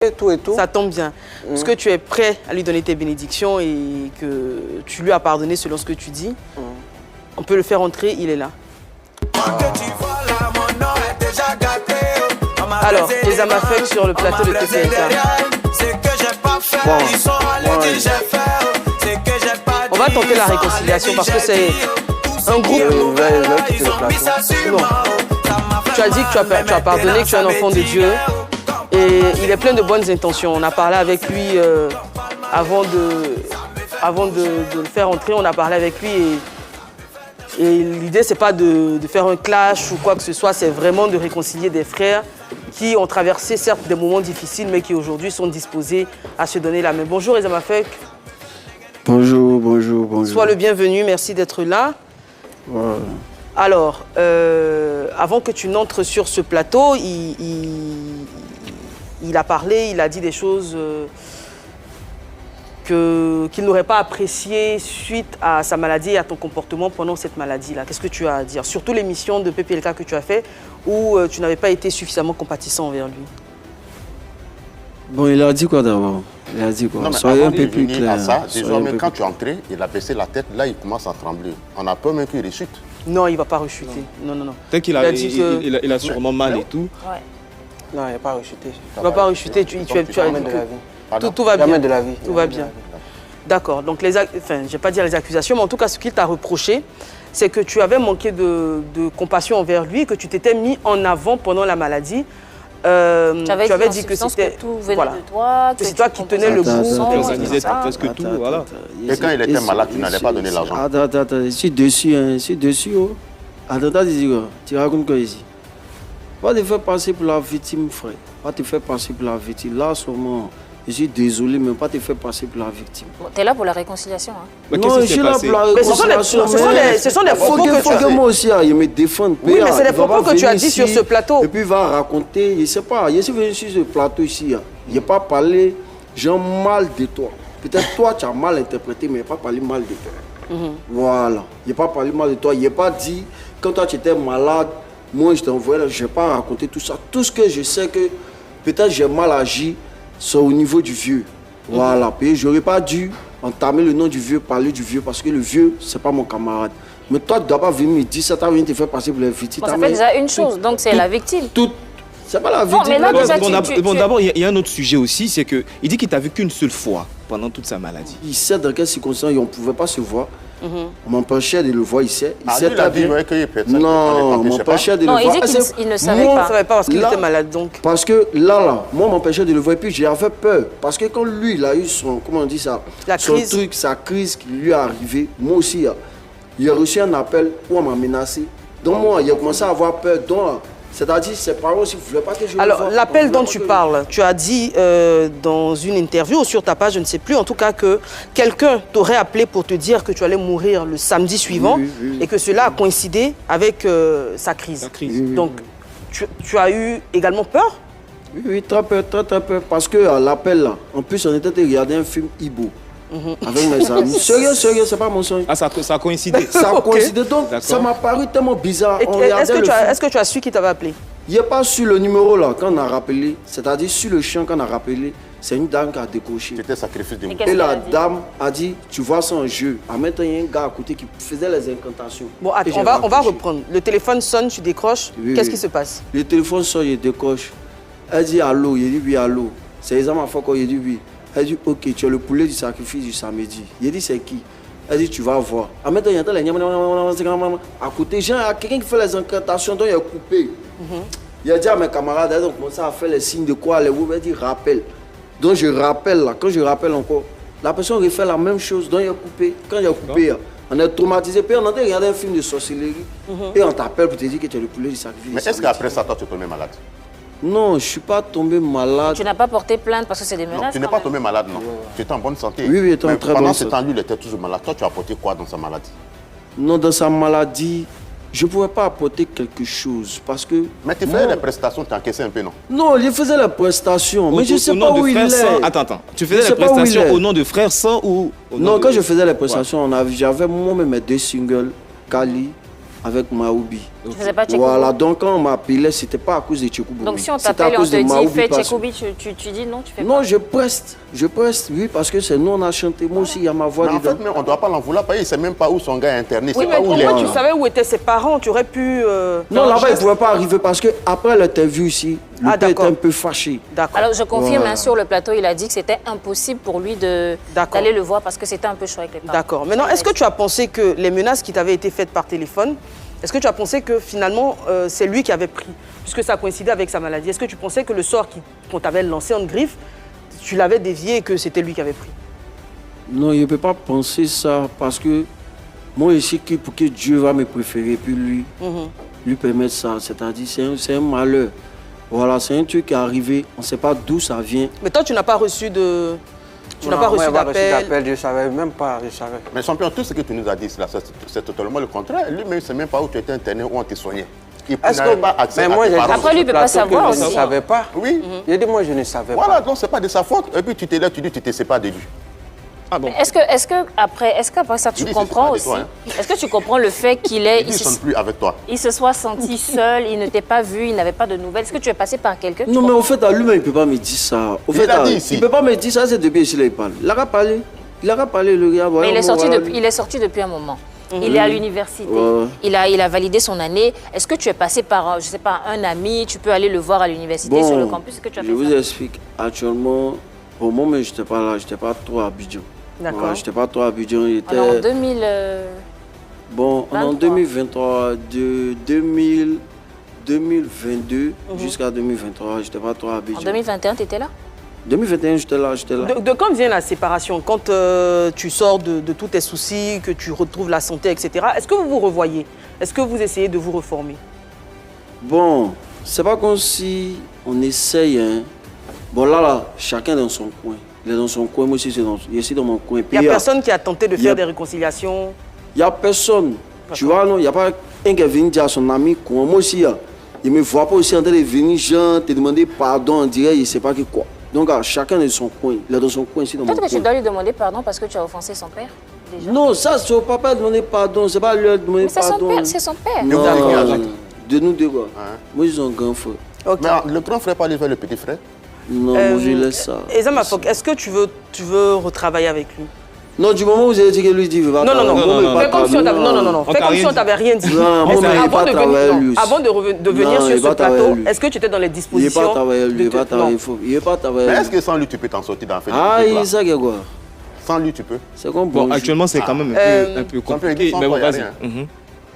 Et tout et tout. Ça tombe bien. Parce que tu es prêt à lui donner tes bénédictions et que tu lui as pardonné selon ce que tu dis. On peut le faire entrer, il est là. Alors, les Amafek sur le plateau de TPNK. On va tenter la réconciliation parce que c'est un groupe. Non. Tu as dit que tu as pardonné, que tu es un enfant de Dieu. Et il est plein de bonnes intentions. On a parlé avec lui avant de le faire entrer. On a parlé avec lui et l'idée, c'est pas de faire un clash ou quoi que ce soit. C'est vraiment de réconcilier des frères qui ont traversé certes des moments difficiles, mais qui aujourd'hui sont disposés à se donner la main. Bonjour les Amafek. Bonjour, bonjour, bonjour. Sois le bienvenu, merci d'être là. Ouais. Alors, avant que tu n'entres sur ce plateau, il a parlé, il a dit des choses qu'il n'aurait pas appréciées suite à sa maladie et à ton comportement pendant cette maladie-là. Qu'est-ce que tu as à dire? Surtout l'émission de PPLK que tu as fait où tu n'avais pas été suffisamment compatissant envers lui. Bon, il a dit quoi d'abord? Il a dit quoi? Non, mais soyez un peu avant plus de venir clair. à ça, désormais, quand tu es entré, il a baissé la tête, là, il commence à trembler. On a peur même qu'il rechute. Non, il ne va pas rechuter. Non, non, non. Peut-être qu'il a sûrement mal et tout. Ouais. Non, il n'a pas rechuté. Il ne va pas rechuter. Tu as Jamais de la vie. Tout va bien. Jamais de la vie. Tout va bien. D'accord. Donc, je ne vais pas dire les accusations, mais en tout cas, ce qu'il t'a reproché, c'est que tu avais manqué de compassion envers lui, que tu t'étais mis en avant pendant la maladie. Tu avais dit que c'était tout venait de toi, que c'est toi qui tenais le bout. Tu organisais presque tout, voilà. Et quand il était malade, tu n'allais pas donner l'argent. Attends, je suis dessus, hein, je suis dessus. Oh. Attends, tu racontes quoi ici? Va te faire passer pour la victime, frère. Va te faire passer pour la victime. Là, sûrement, je suis désolé, mais pas te faire passer pour la victime. Bon, t'es là pour la réconciliation, hein? Mais non, je suis là pour la réconciliation. Ce sont des propos que tu as moi aussi, il me défend. Oui, mais c'est des propos que tu as dit sur ce plateau. Et puis il va raconter, je ne sais pas, je suis venu sur ce plateau ici. Il n'a pas parlé, j'ai mal de toi. Peut-être toi, tu as mal interprété, mais il n'a pas parlé mal de toi. Voilà. Il n'a pas parlé mal de toi. Il n'a pas dit, quand toi tu étais malade, moi je t'ai envoyé, je n'ai pas raconté tout ça. Tout ce que je sais que peut-être j'ai mal agi, c'est au niveau du vieux. Voilà. Puis je n'aurais pas dû entamer le nom du vieux, parler du vieux, parce que le vieux, ce n'est pas mon camarade. Mais toi, tu ne dois pas venir me dire ça, tu as venir te faire passer pour les victimes. Bon, ça fait déjà une chose, donc c'est la victime. C'est pas la victime. Mais là, déjà, bon, d'abord, il y a un autre sujet aussi, c'est qu'il dit qu'il t'a vu qu'une seule fois pendant toute sa maladie. Il sait dans quelles circonstances on ne pouvait pas se voir. On m'empêchait de le voir, il sait. Il sait très bien. Non, on m'empêchait de le voir. Non, il dit qu'il ne savait pas. Il ne savait pas parce qu'il était malade, donc. Parce que là, moi, on m'empêchait de le voir. Et puis, j'avais peur. Parce que quand lui, il a eu son, comment on dit ça, sa crise qui lui est arrivée, moi aussi, il a reçu un appel où on m'a menacé. Donc, moi, il a commencé à avoir peur. Donc, c'est-à-dire, ses parents aussi ne voulaient pas que je le voie. Alors, l'appel dont tu parles, tu as dit dans une interview ou sur ta page, je ne sais plus, en tout cas que quelqu'un t'aurait appelé pour te dire que tu allais mourir le samedi suivant et que cela a coïncidé avec sa crise. Donc, tu as eu également peur? Oui, très peur, très peur. Parce que l'appel, là, en plus, on était regarder un film Ibo. Avec mes amis. Sérieux, c'est pas mon son. Ah, ça a coïncidé. Ça a coïncidé, donc ça m'a paru tellement bizarre. Est-ce que tu as su qui t'avait appelé? Il n'y a pas sur le numéro là, quand on a rappelé, c'est-à-dire sur le champ, quand on a rappelé, c'est une dame qui a décoché. C'était sacrifice de Et la dame a dit, tu vois son jeu. En même temps, il y a un gars à côté qui faisait les incantations. Bon, attends, on va reprendre. Le téléphone sonne, tu décroches. Qu'est-ce qui se passe? Le téléphone sonne, il décroche. Elle dit allô, il dit oui, allô. C'est les hommes à fois il dit oui. Elle dit, ok, tu as le poulet du sacrifice du samedi. Il dit, c'est qui? Elle dit, tu vas voir. En même temps, il y a à côté, il y a quelqu'un qui fait les incantations, donc il a coupé. Il a dit à mes camarades, ils ont commencé à faire les signes de quoi, les mots, il dit, rappelle. Donc je rappelle là, quand je rappelle encore, la personne refait la même chose, donc il a coupé. Quand il a coupé, on est traumatisé, puis on a regardé un film de sorcellerie, et on t'appelle pour te dire que tu as le poulet du sacrifice. Mais est-ce qu'après ça, toi, tu es tombé malade? Non, je ne suis pas tombé malade. Tu n'as pas porté plainte parce que c'est des menaces? Non, tu n'es pas tombé malade, non. Tu étais en bonne santé. Oui, il était en très bonne santé. Pendant ce temps, lui, il était toujours malade. Toi, tu as apporté quoi dans sa maladie? Non, dans sa maladie, je ne pouvais pas apporter quelque chose parce que... Mais tu faisais les prestations, tu encaissais un peu, non? Non, il faisait les prestations, mais je ne sais pas où il est. Attends. Tu faisais les prestations au nom de Frère Sang ou... Non, quand je faisais les prestations, j'avais moi-même mes 2 singles, Kali, avec Maoubi. Tu faisais pas Tchékoubi. Voilà, donc quand on m'appelait, c'était pas à cause de Tchékoubi. Donc si on C'était à t'appelle et on cause te de dit Maoubi fais parce- Tchékoubi, tu dis non, tu fais Non, pas. je preste, oui, parce que c'est nous, on a chanté. Moi aussi, il y a ma voix Mais en dedans. fait, on ne doit pas l'en vouloir, parce qu'il ne sait même pas où son gars est interné, Oui, c'est mais pas où il est. comment tu savais où étaient ses parents? Tu aurais pu... Non, là-bas, il ne geste. pouvait pas arriver parce qu'après l'interview ici, le Ah, père était d'accord. un peu fâché. D'accord. Alors je confirme, Voilà. hein, sur le plateau, il a dit que c'était impossible pour lui D'accord. d'aller le voir parce que c'était un peu chaud avec les parents. D'accord. Maintenant, est-ce que tu as pensé que les menaces qui t'avaient été faites par téléphone, est-ce que tu as pensé que finalement, c'est lui qui avait pris, puisque ça coïncidait avec sa maladie? Est-ce que tu pensais que le sort qu'on t'avait lancé en griffe, tu l'avais dévié et que c'était lui qui avait pris? Non, il ne peut pas penser ça parce que moi, je sais que pour que Dieu va me préférer, puis lui permettre ça, c'est-à-dire c'est un malheur. Voilà, c'est un truc qui est arrivé, on ne sait pas d'où ça vient. Mais toi, tu n'as pas reçu de... Tu n'as Non, pas moi, reçu j'ai d'appel? d'appel, je savais même pas, je savais. Mais champion, tout ce que tu nous as dit, là, c'est totalement le contraire. Lui-même, il ne sait même pas où tu étais interné, où on t'a soigné. Il Est-ce n'avait que- pas accès mais à moi, tes j'ai parents. Après, lui, il peut pas savoir Je ne aussi. savais pas. Oui. J'ai dit, moi, je ne savais Voilà, pas. donc ce n'est pas de sa faute. Et puis tu t'es là, tu dis, tu te sépares de lui. Ah bon. Est-ce qu'après ça, tu Il dit, comprends c'est pas de aussi? toi, Est-ce que tu comprends le fait qu'il Il dit, je ne sonne plus avec toi. il se soit senti seul, il ne t'ait pas vu, il n'avait pas de nouvelles? Est-ce que tu es passé par quelqu'un? Tu Non, mais comprends? au fait, à lui-même, il ne peut pas me dire ça. Au Il fait, l'a dit ici. il ne peut pas me dire ça, c'est depuis ici, là, il parle. Il aura parlé. Il aura parlé, le gars. Voilà, Mais il est, bon, sorti voilà. depuis, il est sorti depuis un moment. Il est à l'université. Ouais. Il a validé son année. Est-ce que tu es passé par, je sais pas, un ami? Tu peux aller le voir à l'université, sur le campus? Est-ce que tu as je fait vous ça? explique. Actuellement, au moment où je n'étais pas là, je n'étais pas trop à Abidjan. D'accord. Ouais, je n'étais pas trop à Abidjan. Alors, en 2000... Bon, en 23. 2023, de 2022 jusqu'à 2023, je n'étais pas trop à En Abidjan. 2021, tu étais là? 2021, j'étais là. De quand vient la séparation? Quand tu sors de tous tes soucis, que tu retrouves la santé, etc. Est-ce que vous vous revoyez? Est-ce que vous essayez de vous reformer? Bon, c'est pas comme si on essaye. Hein. Bon, là, chacun dans son coin. Il est dans son coin, moi aussi, je suis dans mon coin. Il n'y a personne qui a tenté de il y a- faire des réconciliations? Il n'y a personne. Tu vois, non, il n'y a pas un qui est venu dire à son ami, quoi. Moi aussi, il ne me voit pas aussi en train de venir, genre, te demander pardon, on dirait, il ne sait pas que quoi. Donc, chacun dans son coin. Il est dans son coin, ici, dans mon Peut-être que tu coin. dois lui demander pardon parce que tu as offensé son père, déjà. Non, ça, c'est au papa de demander pardon. C'est pas lui de demander Mais c'est son pardon. père, c'est son père. Non, vous avez quel âge? de nous deux, quoi. Hein? Moi, ils ont un grand frère. Ok. Mais le grand frère pas aller vers le petit frère. Non, moi, je laisse ça. Ezama Fok, est-ce que tu veux retravailler avec lui? Non, du moment où vous avez dit que lui dit, il va Non, non, non. pas Fais comme si on t'avait... Non, non, non, non. On Fais t'a comme si rien on t'avait rien dit. Non, moi, Est-ce que mais il avant va de travailler venir, lui non, aussi. avant de venir Non, sur il ce va travailler plateau, lui. est-ce que tu étais dans les Il n'est dispositions pas travaillé, lui. Il n'est pas non. travaillé. Il n'est pas travaillé. Mais est-ce que sans lui, tu peux t'en sortir dans fait Ah, le truc, il là? ça, que quoi. Sans lui, tu peux. C'est comme Bon, bonjour. actuellement, c'est quand même un peu compliqué. sans Mais bon, toi, y a vas-y. rien. Mhm.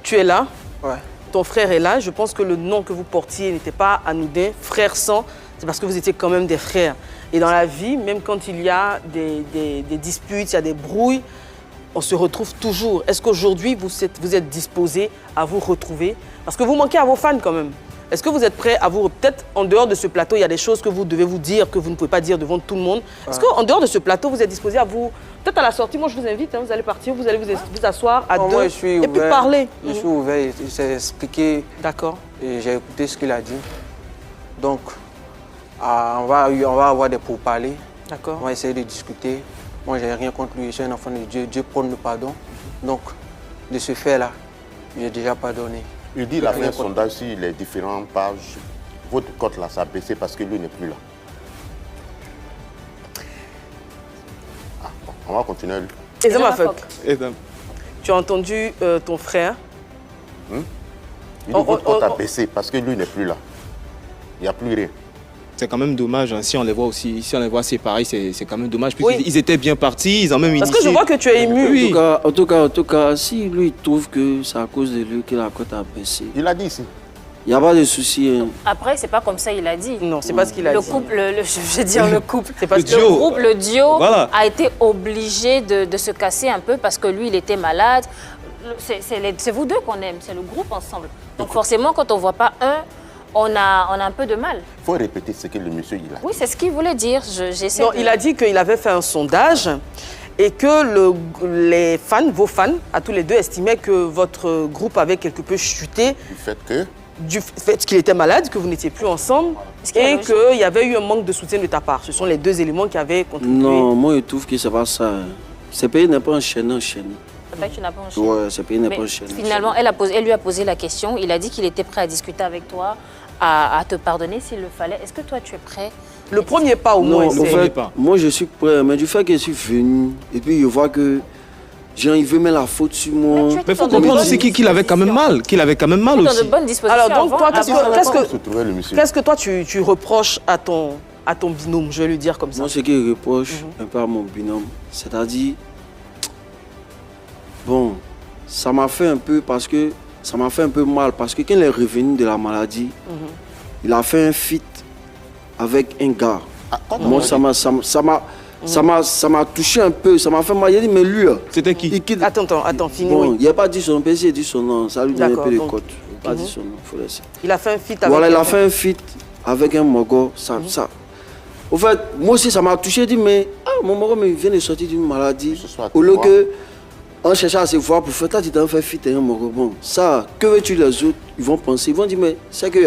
Tu es là, Ouais. ton frère est là. Je pense que le nom que vous portiez n'était pas anodin. Frère sang, c'est parce que vous étiez quand même des frères. Et dans la vie, même quand il y a des disputes, il y a des brouilles, on se retrouve toujours. Est-ce qu'aujourd'hui, vous êtes disposés à vous retrouver? Parce que vous manquez à vos fans quand même. Est-ce que vous êtes prêts à vous... Peut-être en dehors de ce plateau, il y a des choses que vous devez vous dire, que vous ne pouvez pas dire devant tout le monde. Est-ce qu'en dehors de ce plateau, vous êtes disposés à vous... Peut-être à la sortie, moi je vous invite, hein, vous allez partir, vous allez vous asseoir à Non, deux moi, je suis et puis ouvert. parler. Je suis ouvert, il s'est expliqué D'accord. et j'ai écouté ce qu'il a dit. Donc, on va avoir des pourparlers. D'accord. On va essayer de discuter. Moi, j'ai rien contre lui. Je suis un enfant de Dieu. Dieu prône le pardon. Donc, de ce fait-là, j'ai déjà pardonné. Il dit, il a fait Rien un contre- sondage sur les différentes pages. Votre cote là, ça a baissé parce que lui n'est plus là. Ah, bon, on va continuer. Ezama Ezama Fok, Fok. Et ben, tu as entendu ton frère. Il dit, Oh, votre oh, cote a oh. baissé parce que lui n'est plus là. Il n'y a plus rien. c'est quand même dommage. Hein. Si on les voit aussi, si on les voit séparés, c'est quand même dommage. Oui. Ils étaient bien partis, ils ont même Parce initié. que je vois que tu es ému. Oui. En tout cas, si lui trouve que c'est à cause de lui que la cote a baissé, Il a dit ici. il n'y a pas de souci. Hein. Après, c'est pas comme ça, il a dit. Non, c'est pas ce qu'il a Le dit. couple, je vais dire le couple. C'est parce Le que duo. Le duo Voilà. a été obligé de se casser un peu parce que lui, il était malade. C'est vous deux qu'on aime, c'est le groupe ensemble. Donc forcément, quand on ne voit pas un, on a un peu de mal. Il faut répéter ce que le monsieur il a dit. Oui, c'est ce qu'il voulait dire. J'essaie non, de- il a dit qu'il avait fait un sondage et que les fans, vos fans, à tous les deux, estimaient que votre groupe avait quelque peu chuté Du fait que du fait qu'il était malade, que vous n'étiez plus ensemble Ce qui est et logique. qu'il y avait eu un manque de soutien de ta part. Ce sont les deux éléments qui avaient contribué. Non, moi je trouve que c'est pas ça. Hein. Ce pays n'est pas enchaîné. C'est pas que tu n'as pas enchaîné. Ouais, c'est pas une Mais enchaîné. finalement, elle lui a posé la question. Il a dit qu'il était prêt à discuter avec toi, à te pardonner s'il le fallait. Est-ce que toi, tu es prêt? Le premier pas, au Non, moins. en c'est- fait, moi je suis prêt, mais du fait que je suis venu, et puis je vois que genre, il veut mettre la faute sur moi. Mais tu Mais il faut Dans de comprendre bonnes aussi qu'il avait quand même mal. Qu'il avait quand même mal Dans de aussi. bonnes dispositions. Alors, donc, toi, Se trouvait le monsieur. qu'est-ce que toi, tu reproches à ton binôme, je vais le dire comme ça? Moi, ce qu'il reproche un peu à mon binôme, c'est-à-dire, bon, ça m'a fait un peu parce que ça m'a fait un peu mal parce que quand il est revenu de la maladie, il a fait un feat avec un gars. Moi, ça m'a touché un peu, ça m'a fait mal. Il a dit, mais lui, C'était qui? il quitte. Attends, finis. Bon, Oui. il n'a pas dit son nom, il a dit son nom, ça lui donne un D'accord, peu de donc, cote. Il n'a pas dit son nom, il faut laisser. Il a fait un feat avec... Voilà, il a fait un feat avec un Mogo. Ça. Au fait, moi aussi, ça m'a touché. J'ai dit, mais mon Mogo, mais il vient de sortir d'une maladie. Ce soit Au lieu toi. que on cherchait à se voir pour faire, toi, tu t'en fais feat avec un Mogo. Bon, ça, que veux-tu les autres? Ils vont penser, ils vont dire, mais c'est que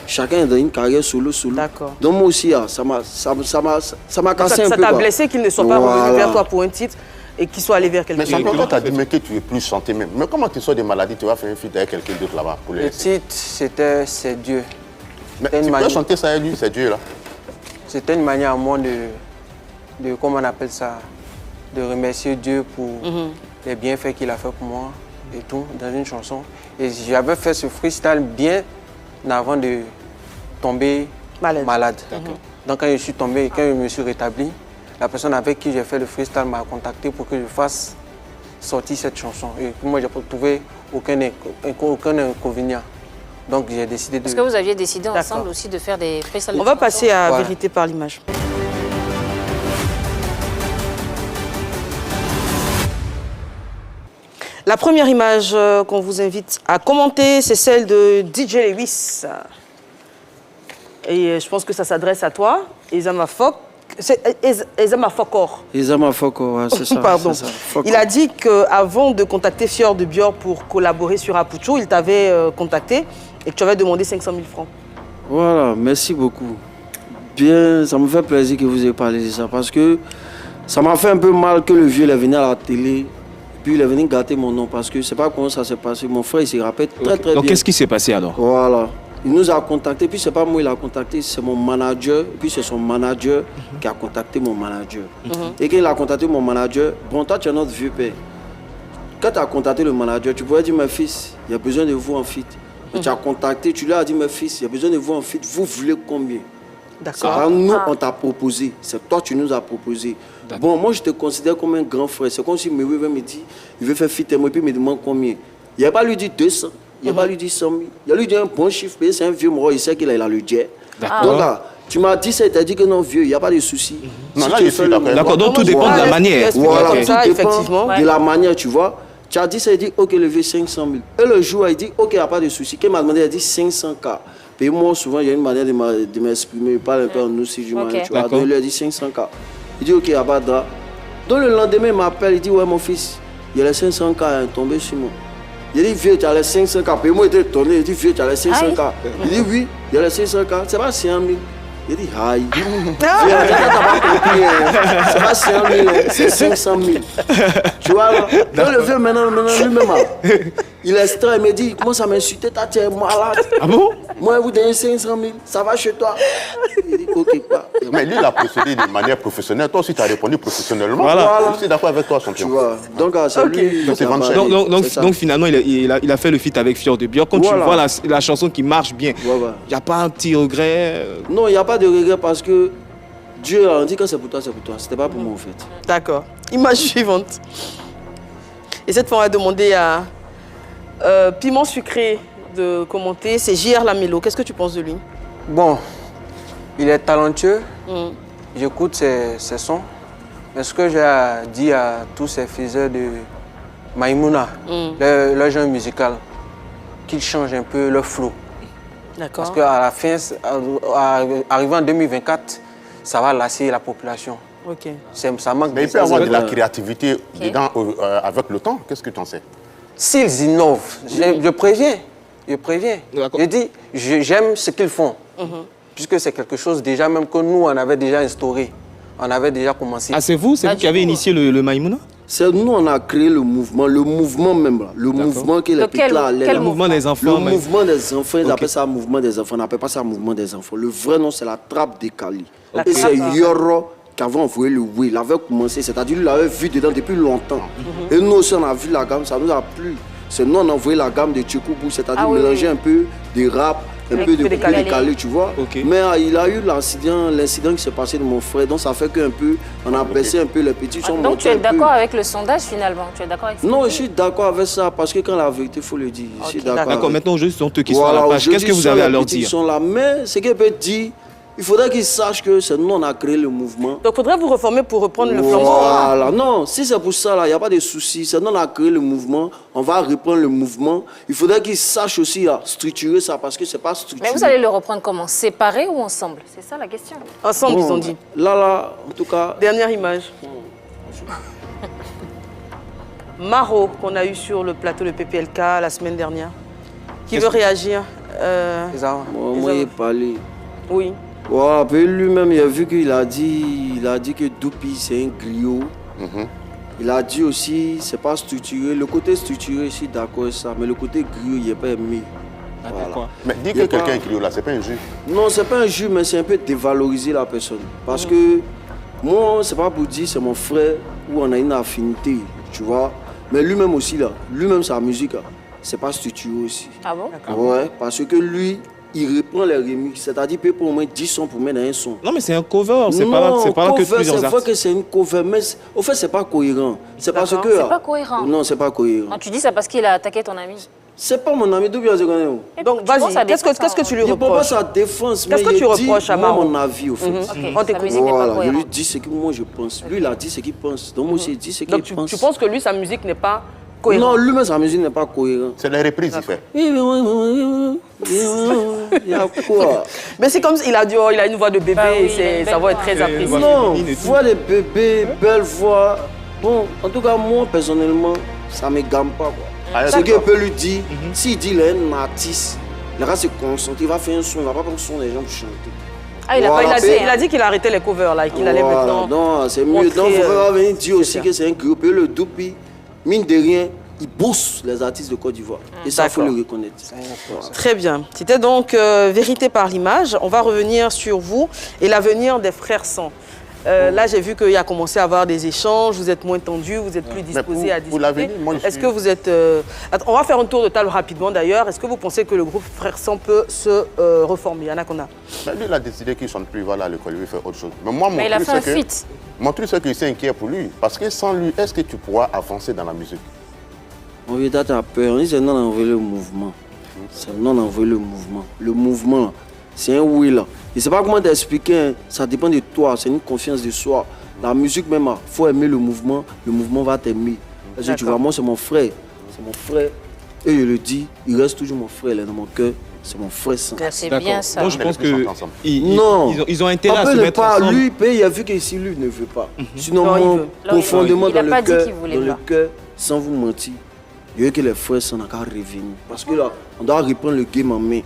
chacun est dans une carrière solo. D'accord. Donc moi aussi, ça m'a cassé un Ça peu. t'a quoi. blessé qu'il ne soit pas Voilà. revenu vers toi pour un titre et qu'il soit allé vers quelqu'un Mais champion, d'autre. toi, tu as dit mais que tu es plus santé même. Mais comment tu sors des maladies, tu vas faire un feat avec quelqu'un d'autre là-bas pour Le les... titre, c'est Dieu. Mais C'était tu une peux manie. chanter ça à lui, c'est Dieu là. C'était une manière à moi de comment on appelle ça, de remercier Dieu pour les bienfaits qu'il a fait pour moi et tout, dans une chanson. Et j'avais fait ce freestyle bien avant de tomber malade. Donc quand je suis tombé, quand je me suis rétabli, la personne avec qui j'ai fait le freestyle m'a contacté pour que je fasse sortir cette chanson. Et moi, je n'ai pas trouvé aucun inconvénient. Donc j'ai décidé de... Est-ce que vous aviez décidé D'accord. ensemble aussi de faire des freestyles? On va passer à Voilà. Vérité par l'image. La première image qu'on vous invite à commenter, c'est celle de DJ Lewis. Et je pense que ça s'adresse à toi, Ezama Fok. C'est Ezama Fokor. Ezama Foko, ouais, c'est ça. Pardon. c'est ça. Foko. Il a dit qu'avant de contacter Fior de Bior pour collaborer sur Apucho, il t'avait contacté et que tu avais demandé 500 000 francs. Voilà, merci beaucoup. Bien, ça me fait plaisir que vous ayez parlé de ça parce que ça m'a fait un peu mal que le vieux il est venu à la télé et puis il est venu gâter mon nom parce que je ne sais pas comment ça s'est passé. Mon frère, il se rappelle très Donc bien. qu'est-ce qui s'est passé alors? Voilà. Il nous a contacté, puis c'est pas moi il a contacté, c'est mon manager, et puis c'est son manager qui a contacté mon manager. Et quand il a contacté mon manager, bon, toi tu es notre vieux père. Quand tu as contacté le manager, tu pourrais dire, mes fils, il y a besoin de vous en fit. Mais tu as contacté, tu lui as dit, mes fils, il y a besoin de vous en fit, vous voulez combien? C'est D'accord. pas nous, on t'a proposé, c'est toi, tu nous as proposé. Bon, moi je te considère comme un grand frère. C'est comme si Mewe veut me dire, il veut faire fit et moi, et puis il me demande combien. Il n'a pas lui dit 200. Il n'a pas lui dit 100 000. Il a lui dit un bon chiffre, c'est un vieux mort, il sait qu'il a le jet. Donc là, tu m'as dit ça, il t'a dit que non, vieux, il n'y a pas de souci. Non, Si là, tu je fais suis le- d'accord. D'accord, donc tout Moi, je dépend de vois, la manière. explique Voilà, comme tout ça, dépend effectivement. de la manière, tu vois. Tu as dit ça, il dit, ok, levé 500 000. Et le jour, il dit, ok, il n'y a pas de souci. Quand il m'a demandé, il a dit 500K. Et moi, souvent, il y a une manière de m'exprimer. Il parle un peu en nous, si je Ok. tu vois. D'accord. Donc, il lui a dit 500K. Il dit, ok, il n'y a pas de drap. Donc, le lendemain, il m'appelle, il dit, ouais, mon fils, il y a les 500K tombés sur moi. Il dit, vieux, tu as les 500K. Puis moi, il était étonné. Il dit, vieux, tu as les 500K. Il dit, oui, il y a les 500K. C'est pas 100 000. Il dit, aïe. Vieux, t'as pas compris, hein. C'est pas 100 000, hein. C'est 500 000. Tu vois, là. Donc, le vieux, maintenant lui-même, là, il est extrait. Il me dit, il commence à m'insulter. Tu es malade. Ah bon? Moi, vous donnez 500 000. Ça va chez toi. Il dit, ok, pas. Mais lui, il a procédé de manière professionnelle. Toi aussi, tu as répondu professionnellement. Voilà. Je suis d'accord avec toi, Tu champion. vois. Donc, c'est lui. Donc, c'est qui a Van parlé. Chaine. C'est ça. Donc finalement, il a fait le feat avec Fior de Bior. Quand Voilà. tu vois la chanson qui marche bien, il Ouais, ouais. n'y a pas un petit regret? Non, il n'y a pas de regret parce que Dieu a dit que c'est pour toi, c'est pour toi. C'était pas pour moi, en fait. D'accord. Image suivante. Et cette fois, on va demander à Piment Sucré de commenter. C'est JR Lamelo. Qu'est-ce que tu penses de lui? Bon, il est talentueux, j'écoute ses sons. Mais ce que j'ai dit à tous ces fils de Maïmouna, leur genre musical, qu'ils changent un peu leur flow. D'accord. Parce qu'à la fin, arrivant en 2024, ça va lasser la population. Ok. Ça manque Mais il peut y avoir de la créativité dedans avec le temps. Qu'est-ce que tu en sais? S'ils innovent, je préviens. Je préviens. D'accord. Je dis, j'aime ce qu'ils font. Puisque c'est quelque chose déjà même que nous, on avait déjà instauré. On avait déjà commencé. Ah, c'est vous qui avez initié le Maïmouna? C'est nous, on a créé le mouvement même là. Le mouvement qui est le quel mouvement des enfants. Le mouvement des enfants, ils appellent ça mouvement des enfants. On n'appelle pas ça mouvement des enfants. Le vrai nom, c'est la trappe des Kali. Et c'est Yoro qui avait envoyé le oui. Il avait commencé, c'est-à-dire qu'il l'avait vu dedans depuis longtemps. Et nous aussi, on a vu la gamme, ça nous a plu. C'est nous, on a envoyé la gamme de Tchekoubu, c'est-à-dire mélanger un peu de rap, un peu de décalé, tu vois. Mais il a eu l'incident qui s'est passé de mon frère, donc ça fait qu'un peu, on a baissé un peu les petits. Donc tu es d'accord avec le sondage finalement? Tu es d'accord avec ça? Non, je suis d'accord avec ça, parce que quand la vérité, il faut le dire. Je suis d'accord, maintenant aujourd'hui, ce sont eux qui sont à la page. Qu'est-ce que vous avez à leur dire? Ils sont là, mais ce qu'ils peuvent dire, il faudrait qu'ils sachent que c'est nous, on a créé le mouvement. Donc, il faudrait vous reformer pour reprendre le flambeau. Voilà, non, si c'est pour ça, il n'y a pas de souci. C'est nous, on a créé le mouvement, on va reprendre le mouvement. Il faudrait qu'ils sachent aussi structurer ça, parce que ce n'est pas structuré. Mais vous allez le reprendre comment? Séparé ou ensemble? C'est ça la question. Ensemble, ils ont dit. Là, en tout cas... Dernière image. Maro, qu'on a eu sur le plateau de PPLK la semaine dernière. Qui veut réagir? Moi, il parlé. Oui. Ouais, lui-même, il a vu qu'il a dit que Doupi, c'est un griot. Il a dit aussi, c'est pas structuré. Le côté structuré, je suis d'accord avec ça, mais le côté griot, il n'est pas aimé. Voilà. Mais dire que quelqu'un est griot là, c'est pas un jus. Non, c'est pas un jus, mais c'est un peu dévaloriser la personne. Parce que moi, c'est pas pour dire c'est mon frère où on a une affinité, tu vois. Mais lui-même aussi, là, lui-même sa musique, là, c'est pas structuré aussi. Ah bon? Ouais, parce que lui, il reprend les remixes, c'est-à-dire qu'il peut au moins 10 sons pour mettre dans un son. Non, mais c'est un cover, c'est pas là que plusieurs artistes. C'est vrai que c'est une cover, mais au fait, c'est pas cohérent. C'est parce que... C'est pas cohérent. Non, c'est pas cohérent. Non, tu dis ça parce qu'il a attaqué ton ami. C'est pas mon ami, d'où bien je connais. Donc, vas-y, qu'est-ce que tu lui Il ne peut pas reproches? sa défense, Qu'est-ce que tu reproches à Maro? mon avis, au fait. Sa musique n'est pas Voilà, je cohérente. lui dis ce que moi je pense. Lui, il a dit ce qu'il pense. Donc, moi aussi, j'ai dit ce qu'il Donc, pense. tu penses que lui, sa musique n'est pas cohérente? Non, lui-même, sa musique n'est pas cohérente. C'est les reprises qu'il fait. Il y a quoi? Mais c'est comme s'il a dit, oh, il a une voix de bébé, Bah oui, et sa voix est très appréciée. Non, voix de bébé, belle voix. Bon, en tout cas, moi, personnellement, ça ne me gamme pas, quoi. Ce qu'il peut lui dire, s'il dit qu'il est un artiste, il va se concentrer, il va faire un son, il ne va pas prendre son des gens pour chanter. Ah, il a dit qu'il a arrêté les covers là, et qu'il allait maintenant. Non, c'est mieux. Donc, il faut venir dire aussi que c'est un groupe. Et le Doupi, mine de rien, il booste les artistes de Côte d'Ivoire. Et ça, il faut le reconnaître. Très bien. C'était donc Vérité par l'image. On va revenir sur vous et l'avenir des Frères Sang. Là, j'ai vu qu'il a commencé à avoir des échanges, vous êtes moins tendu, vous êtes plus disposé à discuter. Est-ce que vous êtes... on va faire un tour de table rapidement d'ailleurs. Est-ce que vous pensez que le groupe Frères Sang peut se reformer? Anaconda. Lui, il a décidé qu'il ne chante plus, voilà, à l'école, il veut faire autre chose. Mais moi, Mais il a fait un feat. Mon truc, c'est qu'il s'inquiète pour lui. Parce que sans lui, est-ce que tu pourras avancer dans la musique? On lui a peur. On dit c'est non envoyer le mouvement. C'est non envoyer le mouvement. Le mouvement, c'est un oui là. Je ne sais pas comment t'expliquer, ça dépend de toi, c'est une confiance de soi. La musique même, il faut aimer le mouvement va t'aimer. Parce que tu vois, moi c'est mon frère. Et je le dis, il reste toujours mon frère, il est dans mon cœur. C'est mon frère sang. C'est bien ça. Moi, je pense qu'ils ont intérêt à se mettre pas. ensemble. Lui, il a vu qu'ici, lui ne veut pas. Sinon, moi, profondément dans le cœur, sans vous mentir, il y a que les frères sont encore revenus. Parce que là, on doit reprendre le game en main.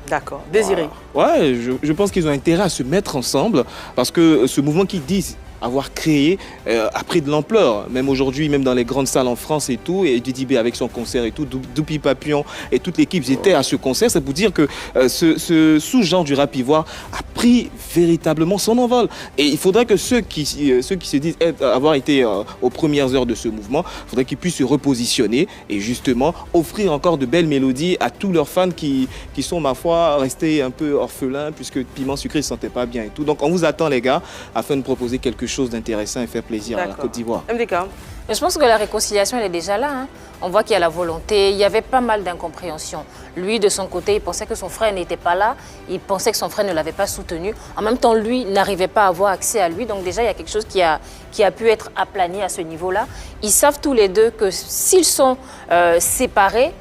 D'accord. Désiré. Ouais, je pense qu'ils ont intérêt à se mettre ensemble parce que ce mouvement qu'ils disent avoir créé a pris de l'ampleur. Même aujourd'hui, même dans les grandes salles en France et tout, et Didi B avec son concert et tout, Doupi Papillon et toute l'équipe étaient à ce concert. C'est pour dire que ce sous-genre du rap ivoire a pris véritablement son envol. Et il faudrait que ceux qui se disent avoir été aux premières heures de ce mouvement, il faudrait qu'ils puissent se repositionner et justement offrir encore de belles mélodies à tous leurs fans qui sont, ma foi, restés un peu orphelins puisque Piment Sucré ne se sentait pas bien et tout. Donc on vous attend, les gars, afin de proposer quelque chose d'intéressant et faire plaisir à la Côte d'Ivoire. MDK. Mais je pense que la réconciliation, elle est déjà là. Hein. On voit qu'il y a la volonté. Il y avait pas mal d'incompréhension. Lui, de son côté, il pensait que son frère n'était pas là. Il pensait que son frère ne l'avait pas soutenu. En même temps, lui n'arrivait pas à avoir accès à lui. Donc déjà, il y a quelque chose qui a pu être aplani à ce niveau-là. Ils savent tous les deux que s'ils sont séparés,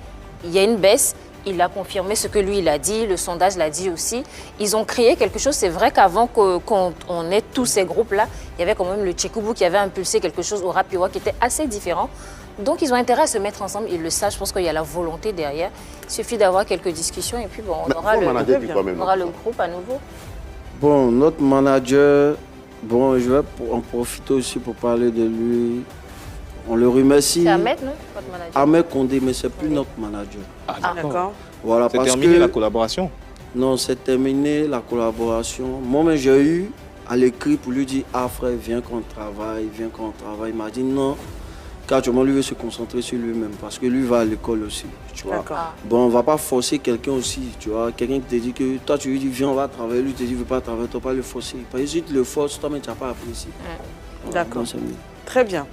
il y a une baisse. Il a confirmé ce que lui, il a dit, le sondage l'a dit aussi. Ils ont créé quelque chose. C'est vrai qu'avant qu'on ait tous ces groupes-là, il y avait quand même le Tchekoubu qui avait impulsé quelque chose au rap ivoire qui était assez différent. Donc, ils ont intérêt à se mettre ensemble. Ils le savent. Je pense qu'il y a la volonté derrière. Il suffit d'avoir quelques discussions et puis bon, on aura le groupe à nouveau. Bon, notre manager, bon, je vais en profiter aussi pour parler de lui. On le remercie. C'est Ahmed, non? Votre manager. Ahmed Condé, mais c'est plus notre manager. Ah, D'accord. Voilà, c'est parce terminé que... la collaboration. Non, c'est terminé la collaboration. Moi-même, j'ai eu à l'écrit pour lui dire « Ah frère, viens qu'on travaille, viens qu'on travaille ». Il m'a dit non, car tu vois, lui veut se concentrer sur lui-même parce que lui va à l'école aussi, tu vois. Bon, on ne va pas forcer quelqu'un aussi, tu vois. Quelqu'un qui te dit que toi, tu lui dis « Viens, on va travailler », lui te dit « Je ne veux pas travailler », tu ne vas pas le forcer. Parce que si tu le forces, toi-même, tu n'as pas apprécié. Voilà, d'accord. donc, Très bien.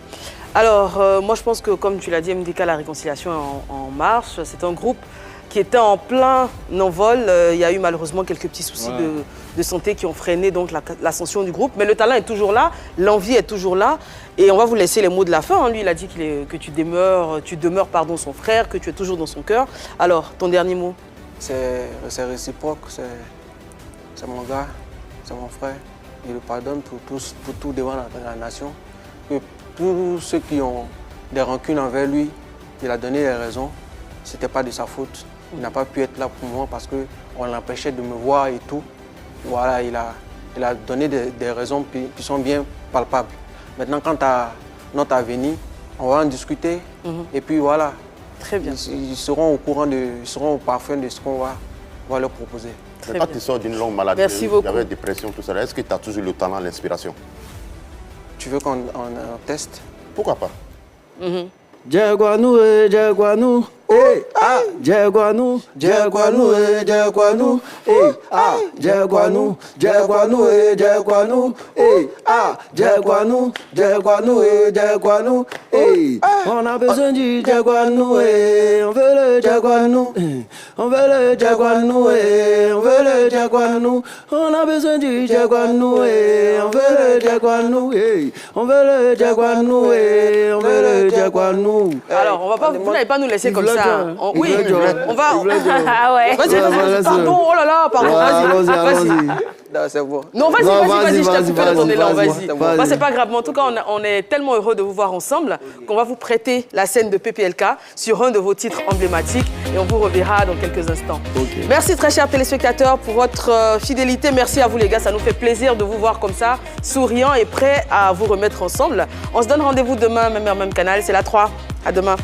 Alors, moi, je pense que, comme tu l'as dit, MDK, la réconciliation en marche. C'est un groupe qui était en plein envol. Il y a eu malheureusement quelques petits soucis de santé qui ont freiné donc l'ascension du groupe. Mais le talent est toujours là, l'envie est toujours là. Et on va vous laisser les mots de la fin. Lui, il a dit que tu demeures son frère, que tu es toujours dans son cœur. Alors, ton dernier mot? C'est réciproque, c'est mon gars, c'est mon frère. Il le pardonne pour tout devant la nation. Que tous ceux qui ont des rancunes envers lui, il a donné les raisons. Ce n'était pas de sa faute. Il n'a pas pu être là pour moi parce qu'on l'empêchait de me voir et tout. Voilà, il a donné des raisons qui sont bien palpables. Maintenant, quant à notre avenir, on va en discuter. Et puis voilà. Très bien. Ils seront au courant, ils seront au parfum de ce qu'on va leur proposer. Mais quand tu sors d'une longue maladie, Merci beaucoup. il y avait des pressions, tout ça, est-ce que tu as toujours le talent, l'inspiration? Tu veux qu'on teste? Pourquoi pas? Jaguanou, Jaguanou, ah, Jaguanou, Jaguanou, Jaguanou, ah, Jaguanou, Jaguanou, Jaguanou, ah, Jaguanou, Jaguanou, Jaguanou, on a besoin du Jaguanou, on veut le Jaguanou, on veut le Jaguanou, on veut le Jaguanou, on a besoin du Jaguanou, on veut le Jaguanou, on veut le Jaguanou, on veut le Jaguanou. Alors, on va pas, vous n'allez pas nous laisser comme ça. Oui, on va. Ah ouais. Vas-y, pardon, oh là là, pardon, vas-y. Non, c'est bon. Non, vas-y, je t'ai coupé ton élan, vas-y. Vas-y. C'est pas grave, mais en tout cas, on est tellement heureux de vous voir ensemble qu'on va vous prêter la scène de PPLK sur un de vos titres emblématiques et on vous reverra dans quelques instants. Merci très chers téléspectateurs pour votre fidélité. Merci à vous les gars, ça nous fait plaisir de vous voir comme ça, souriant et prêt à vous remettre ensemble. On se donne rendez-vous demain, même heure, même canal, c'est la 3. À demain.